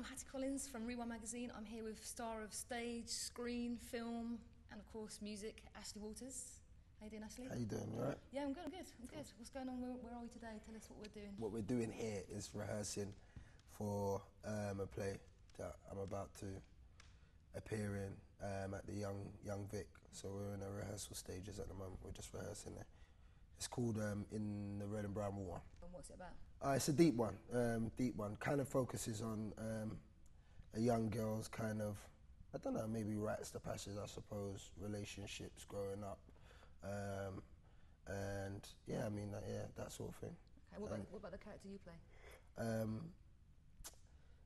Hattie Collins from Rewind Magazine. I'm here with star of stage, screen, film, and of course music, Ashley Waters. How you doing, Ashley? How you doing, you alright? Yeah, I'm good, I'm good. What's going on? Where are we today? Tell us what we're doing. What we're doing here is rehearsing for a play that I'm about to appear in at the Young Vic. So we're in the rehearsal stages at the moment. We're just rehearsing there. It's called In the Red and Brown Water. And what's it about? It's a deep one. Kind of focuses on a young girl's kind of, I don't know, maybe rites to passage, I suppose, relationships growing up. And yeah, I mean, that sort of thing. Okay, what about the character you play?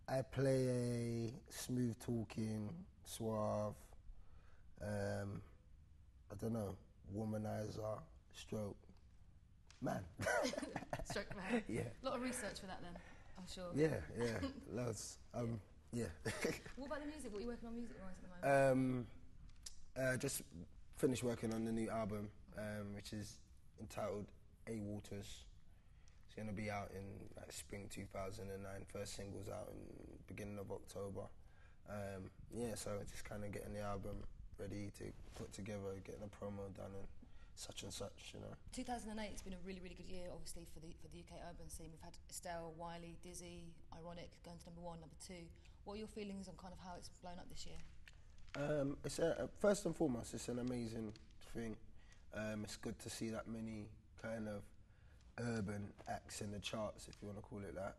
I play a smooth-talking, suave, I don't know, womanizer, stroke man. Stroke man. Yeah. A lot of research for that then, I'm sure. Yeah, loads. Yeah. What about the music? What are you working on music-wise at the moment? Just finished working on the new album, which is entitled A Waters. It's going to be out in like spring 2009. First single's out in beginning of October. So just kind of getting the album ready to put together, getting a promo done and such, you know. 2008 has been a really, really good year, obviously, for the UK urban scene. We've had Estelle, Wiley, Dizzy, Ironic going to #1, #2. What are your feelings on kind of how it's blown up this year? First and foremost, it's an amazing thing. It's good to see that many kind of urban acts in the charts, if you want to call it that.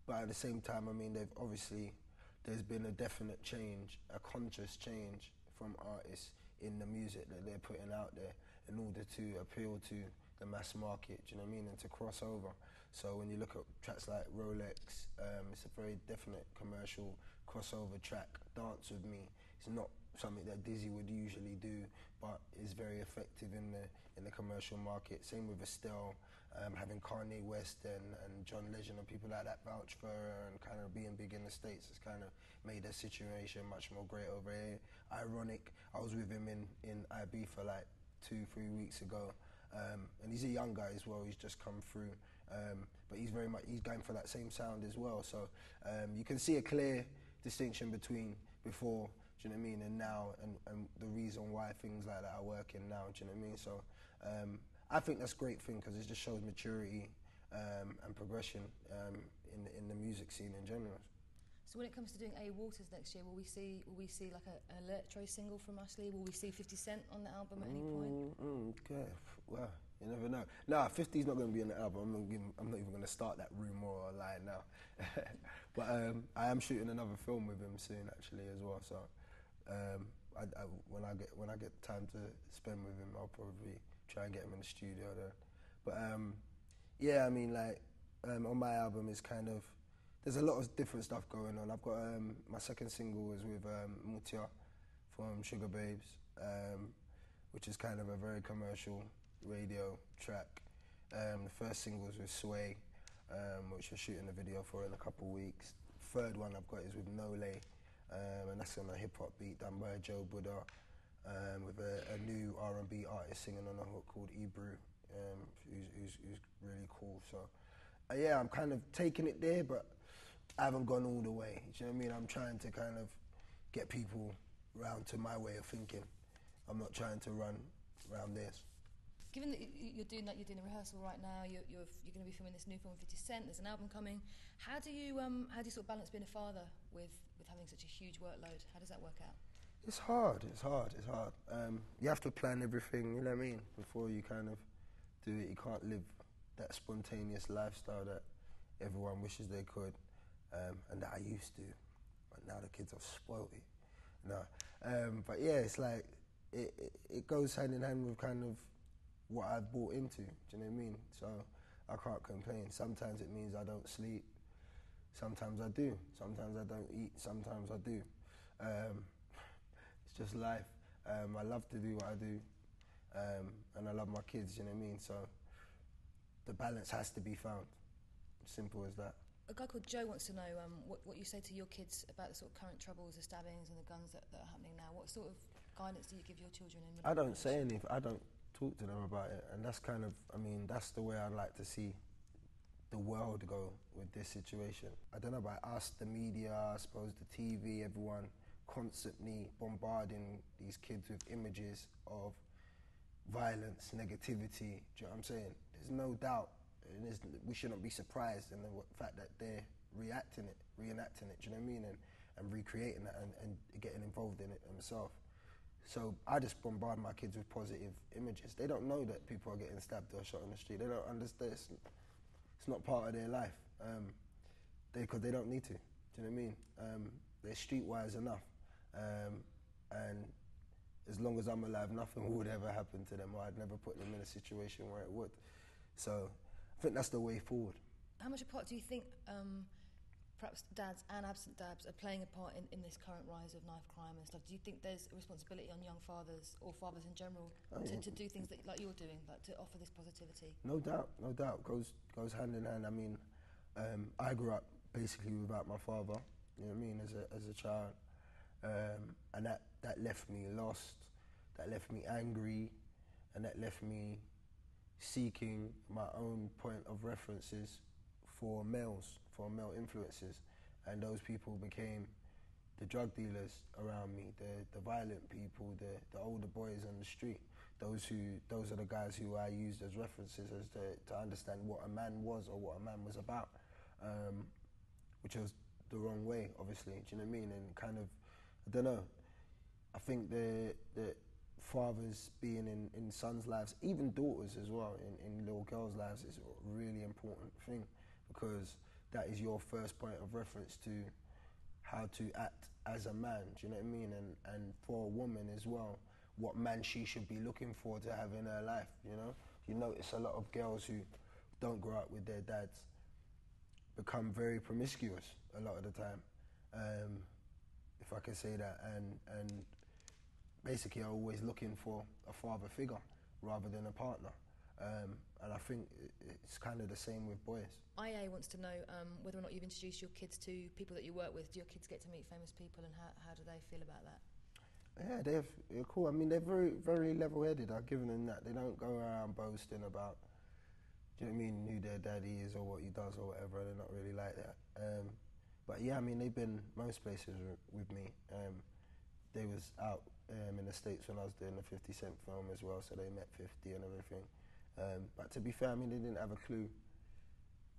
But at the same time, I mean, there's been a definite change, a conscious change from artists in the music that they're putting out there in order to appeal to the mass market, do you know what I mean, and to cross over. So when you look at tracks like Rolex, it's a very definite commercial crossover track. Dance With Me, it's not something that Dizzy would usually do, but is very effective in the commercial market. Same with Estelle, having Kanye West and John Legend and people like that vouch for her and kind of being big in the States has kind of made their situation much more great over here. Ironic, I was with him in IB for like 2-3 weeks ago. And he's a young guy as well, he's just come through, but he's going for that same sound as well, so you can see a clear distinction between before, do you know what I mean, and now, and the reason why things like that are working now, do you know what I mean, so I think that's a great thing because it just shows maturity and progression in the music scene in general. So when it comes to doing A Waters next year, will we see like an electro single from Ashley? Will we see 50 Cent on the album at any point? Okay, well, you never know. Nah, 50's not going to be on the album. I'm not even going to start that rumour or lie now. But I am shooting another film with him soon, actually, as well. So when I get time to spend with him, I'll probably try and get him in the studio there. But yeah, I mean, like on my album, it's kind of. There's a lot of different stuff going on. I've got my second single is with Mutia from Sugar Babes, which is kind of a very commercial radio track. The first single is with Sway, which we're shooting a video for in a couple of weeks. Third one I've got is with Nole, and that's on a hip-hop beat done by Joe Buddha, with a new R&B artist singing on a hook called Ebru, who's really cool. So yeah, I'm kind of taking it there, but I haven't gone all the way. Do you know what I mean? I'm trying to kind of get people round to my way of thinking. I'm not trying to run around this. Given that you're doing a rehearsal right now, you're going to be filming this new film with 50 Cent. There's an album coming. How do you sort of balance being a father with having such a huge workload? How does that work out? It's hard. You have to plan everything. You know what I mean? Before you kind of do it, you can't live that spontaneous lifestyle that everyone wishes they could, and that I used to, but now the kids have spoiled it. No, but yeah, it's like it goes hand in hand with kind of what I've bought into. Do you know what I mean? So I can't complain. Sometimes it means I don't sleep. Sometimes I do. Sometimes I don't eat. Sometimes I do. It's just life. I love to do what I do, and I love my kids. You know what I mean? So the balance has to be found. Simple as that. A guy called Joe wants to know what you say to your kids about the sort of current troubles, the stabbings and the guns that are happening now. What sort of guidance do you give your children? I don't say anything. I don't talk to them about it, and that's kind of, I mean, that's the way I'd like to see the world go with this situation. I don't know about us, the media, I suppose the TV, everyone constantly bombarding these kids with images of violence, negativity. Do you know what I'm saying? There's no doubt, we shouldn't be surprised in the fact that they're reenacting it. Do you know what I mean? And recreating that and getting involved in it themselves. So I just bombard my kids with positive images. They don't know that people are getting stabbed or shot in the street. They don't understand. It's not part of their life because they don't need to. Do you know what I mean? They're streetwise enough. And as long as I'm alive, nothing would ever happen to them, or I'd never put them in a situation where it would. So I think that's the way forward. How much a part do you think perhaps dads and absent dads are playing a part in this current rise of knife crime and stuff? Do you think there's a responsibility on young fathers or fathers in general to do things that, like you're doing, like to offer this positivity? No doubt. Goes hand in hand. I mean, I grew up basically without my father, you know what I mean, as a child. And that left me lost, that left me angry, and that left me seeking my own point of references for male influences, and those people became the drug dealers around me, the violent people, the older boys on the street. Those are the guys who I used as references as to understand what a man was or what a man was about, which was the wrong way, obviously. Do you know what I mean? And kind of, I don't know. I think the fathers being in sons' lives, even daughters as well, in little girls' lives, is a really important thing, because that is your first point of reference to how to act as a man. Do you know what I mean? And for a woman as well, what man she should be looking for to have in her life. You know, you notice a lot of girls who don't grow up with their dads become very promiscuous a lot of the time, if I can say that, and basically are always looking for a father figure rather than a partner. And I think it's kind of the same with boys. IA wants to know whether or not you've introduced your kids to people that you work with. Do your kids get to meet famous people, and how do they feel about that? Yeah, they're cool. I mean, they're very, very level-headed. I've given them that. They don't go around boasting about, do you know what I mean, who their daddy is or what he does or whatever. They're not really like that. But yeah, I mean, they've been most places with me. They was out in the States when I was doing the 50 Cent film as well, so they met 50 and everything. But to be fair, I mean, they didn't have a clue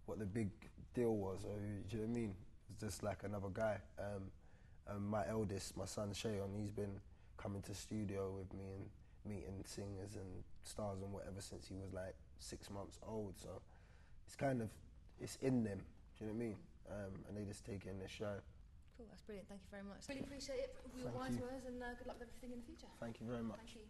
what the big deal was, or do you know what I mean? It was just like another guy. My eldest, my son Shayon, he's been coming to studio with me and meeting singers and stars and whatever since he was like 6 months old. So it's kind of, it's in them, do you know what I mean? And they just take it in the show. Cool, that's brilliant. Thank you very much. Really appreciate it for your wise words, and good luck with everything in the future. Thank you very much. Thank you.